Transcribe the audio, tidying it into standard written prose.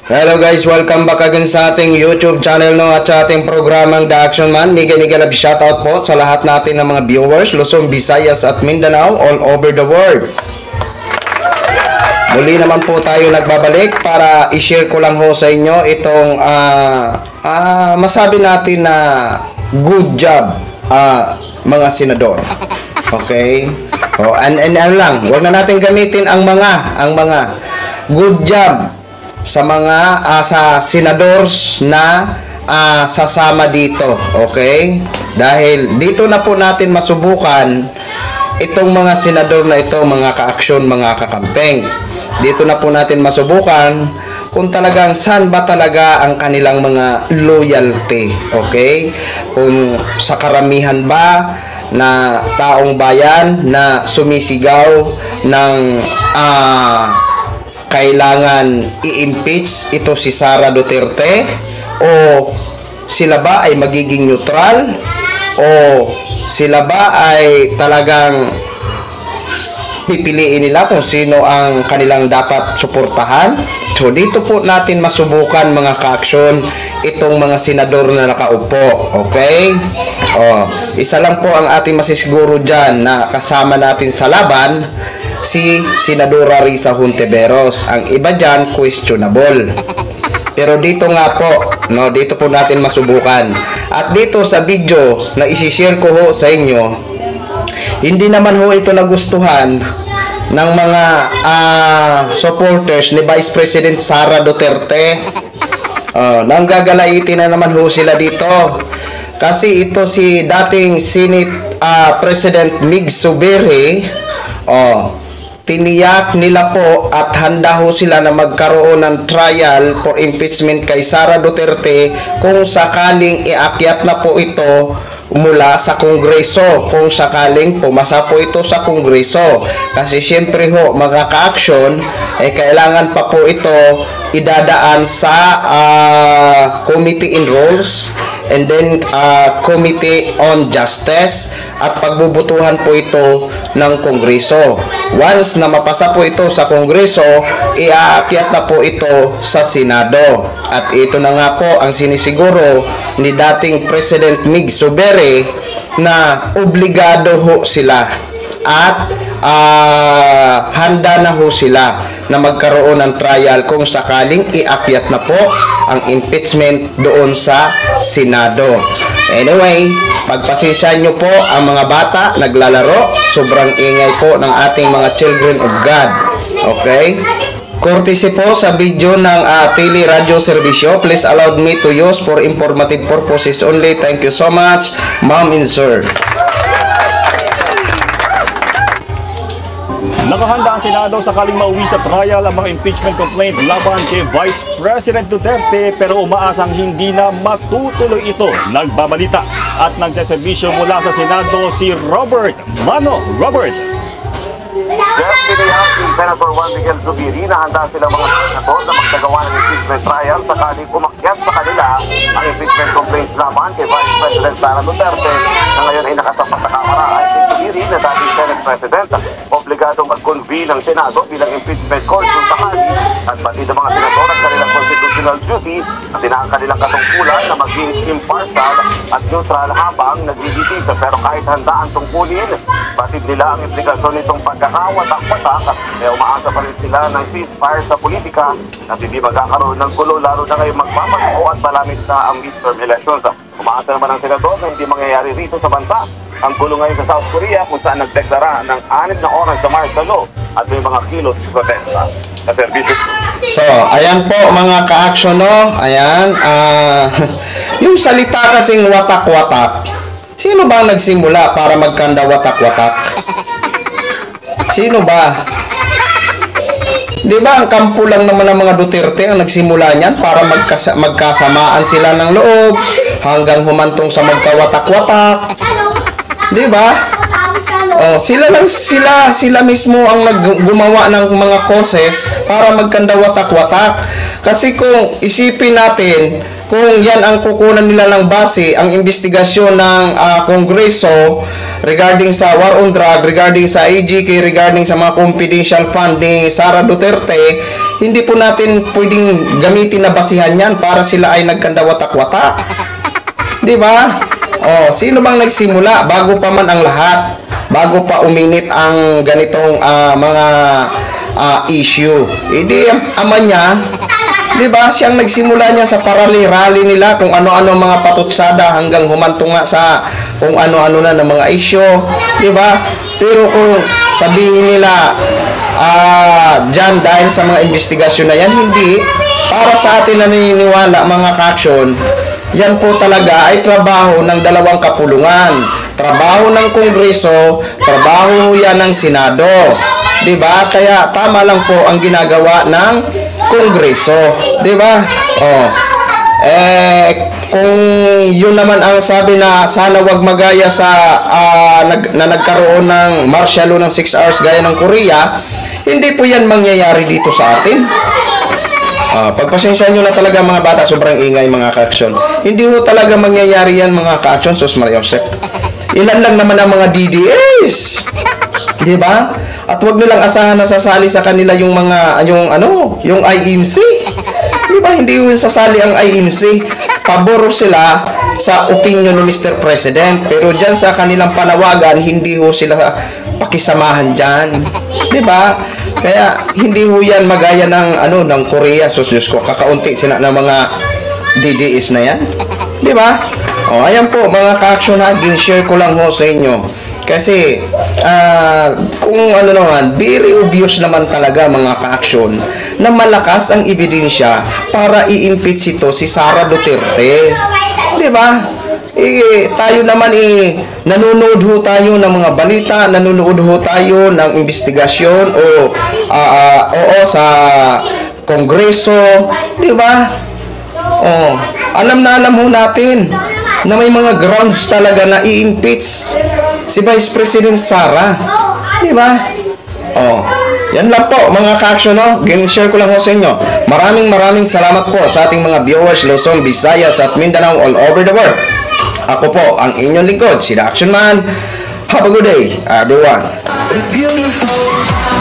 Hello guys, welcome back again sa ating YouTube channel no, at sa ating programang The Action Man. Mega love shoutout po sa lahat natin ng mga viewers, Luzon, Visayas at Mindanao all over the world. Muli naman po tayo nagbabalik para i-share ko lang ho sa inyo itong masabi natin na good job mga senador. Okay? And ano lang, huwag na natin gamitin ang mga good job sa mga sa senadors na sasama dito, okay? Dahil dito na po natin masubukan itong mga senador na ito, mga ka-aksyon, mga kakampeng. Dito na po natin masubukan kung talagang saan ba talaga ang kanilang mga loyalty, okay? Kung sa karamihan ba na taong bayan na sumisigaw ng kailangan i-impeach ito si Sara Duterte, o sila ba ay magiging neutral, o sila ba ay talagang pipiliin nila kung sino ang kanilang dapat suportahan. So dito po natin masubukan mga ka-aksyon itong mga senador na nakaupo, okay? Isa lang po ang ating masisiguro dyan na kasama natin sa laban, si Senadora Risa Hontiveros. Ang iba dyan, questionable. Pero dito nga po, no, dito po natin masubukan. At dito sa video na isi-share ko ho sa inyo, hindi naman ho ito nagustuhan ng mga supporters ni Vice President Sara Duterte. Nanggagalaitin na naman ho sila dito. Kasi ito si dating Senate President Mig Zubiri, tiniyak nila po at handa ho sila na magkaroon ng trial for impeachment kay Sara Duterte kung sakaling iakyat na po ito mula sa Kongreso, kung sakaling pumasa po ito sa Kongreso. Kasi syempre ho, mga ka-aksyon, kailangan pa po ito idadaan sa Committee in Rules and then Committee on Justice at pagbubutuhan po ito ng Kongreso. Once na mapasa po ito sa Kongreso, iaakyat na po ito sa Senado. At ito na nga po ang sinisiguro ni dating President Mig Zubiri na obligado ho sila at handa na ho sila na magkaroon ng trial kung sakaling iakyat na po ang impeachment doon sa Senado. Anyway, pagpasensyahan nyo po ang mga bata naglalaro. Sobrang ingay po ng ating mga children of God. Okay? Courtesy po sa video ng Tele Radio Servicio. Please allow me to use for informative purposes only. Thank you so much, Ma'am and Sir. Nakahanda ang Senado sakaling mauwi sa trial ang mga impeachment complaint laban kay Vice President Duterte, pero umaasang hindi na matutuloy ito. Nagbabalita at nagseserbisyo mula sa Senado si Robert Mano. Robert. Yesterday, House Senator Juan Miguel Zubiri na handa silang mga senador na magdagawa ng impeachment trial sakaling umakyat sa kanila ang impeachment complaints laban kay Vice President Sara Duterte na ngayon ay nakasampa sa Kamara. Ay si Zubiri na dating Senate President, obligadong mag-convene ng Senado bilang impeachment court kung sakali, at pati ng mga senador ang kanilang constitutional duty at ang kanilang katungkulan na maging impartial at neutral habang nagdidisita. Pero kahit handa ang tungkulin, batid nila ang implikasyon nitong pagkakawatak-watak, umaasa pa rin sila ng ceasefire sa politika at hindi magkakaroon ng gulo, lalo na ngayong magpapako at malamit na ang midterm elections. Umaasa naman ang senador na hindi mangyayari rito sa bansa ang gulo ngayon sa South Korea, kung saan nagdeklara ng 6 na oras sa martial law at may mga kilos protesta sa serbisyo. So, ayan po mga ka-aksyon, no? Ayan, yung salita kasing watak-watak, sino ba ang nagsimula para magkanda watak-watak? Sino ba? Di ba ang kampo lang naman ng mga Duterte ang nagsimula niyan para magkasamaan sila ng loob hanggang humantong sa magkawatak-watak? Di ba? Sila mismo ang gumawa ng mga causes para magkanda watak-watak. Kasi kung isipin natin, kung yan ang kukunan nila ng base, ang investigasyon ng Kongreso regarding sa war on drug, regarding sa AGK, regarding sa mga confidential fund ni Sara Duterte, Hindi po natin pwedeng gamitin na basihan yan para sila ay nagkandawatak-watak. Di ba? Oh, sino bang nagsimula bago pa man ang lahat? Bago pa uminit ang ganitong mga issue. Hindi ang ama niya, 'di ba? Siyang nagsimula niya sa parali-rally nila kung ano-ano mga patutsada hanggang humantong nga sa kung ano-ano na ng mga issue, 'di ba? Pero kung sabihin nila dyan dahil sa mga investigasyon na yan, hindi. Para sa atin na naniniwala mga ka-aksyon, yan po talaga ay trabaho ng dalawang kapulungan. Trabaho ng Kongreso, trabaho yan ng Senado. 'Di ba? Kaya tama lang po ang ginagawa ng Kongreso, 'di ba? Oh. Kung yun naman ang sabi na sana wag magaya sa nagkaroon ng martial law ng 6 hours gaya ng Korea, hindi po yan mangyayari dito sa atin. Pagpasensya nyo na talaga mga bata, sobrang ingay mga ka-aksyon. Hindi ho talaga mangyayari yan mga ka-aksyon, Sus Maria Josep. Ilan lang naman ang mga DDS. Di ba? At wag nilang asahan na sasali sa kanila yung yung INC. Di ba? Hindi ho sasali ang INC. Pabor sila sa opinion ni Mr. President. Pero dyan sa kanilang panawagan, hindi ho sila pakisamahan dyan. Di ba? Kaya hindi ho yan magaya ng Korea. So Diyos ko, kakaunti sila ng mga DDS na yan. Di ba? O, ayan po mga ka-aksyon ha, gin-share ko lang ho sa inyo. Kasi kung naman, very obvious naman talaga mga ka-aksyon na malakas ang ebidensya para i-impeach ito si Sara Duterte. Di ba? Tayo naman nanonood ho tayo ng mga balita, nanonood ho tayo ng investigasyon oo sa Kongreso, di ba? Alam ho natin na may mga grounds talaga na i-impeach si Vice President Sara, di ba? Yan lang po mga ka-aksyon, no? Gin-share ko lang ho sa inyo. Maraming salamat po sa ating mga viewers Luzon, Visayas at Mindanao all over the world. Ako po ang inyong lingkod, si The Action Man. Have a good day, everyone. Beautiful.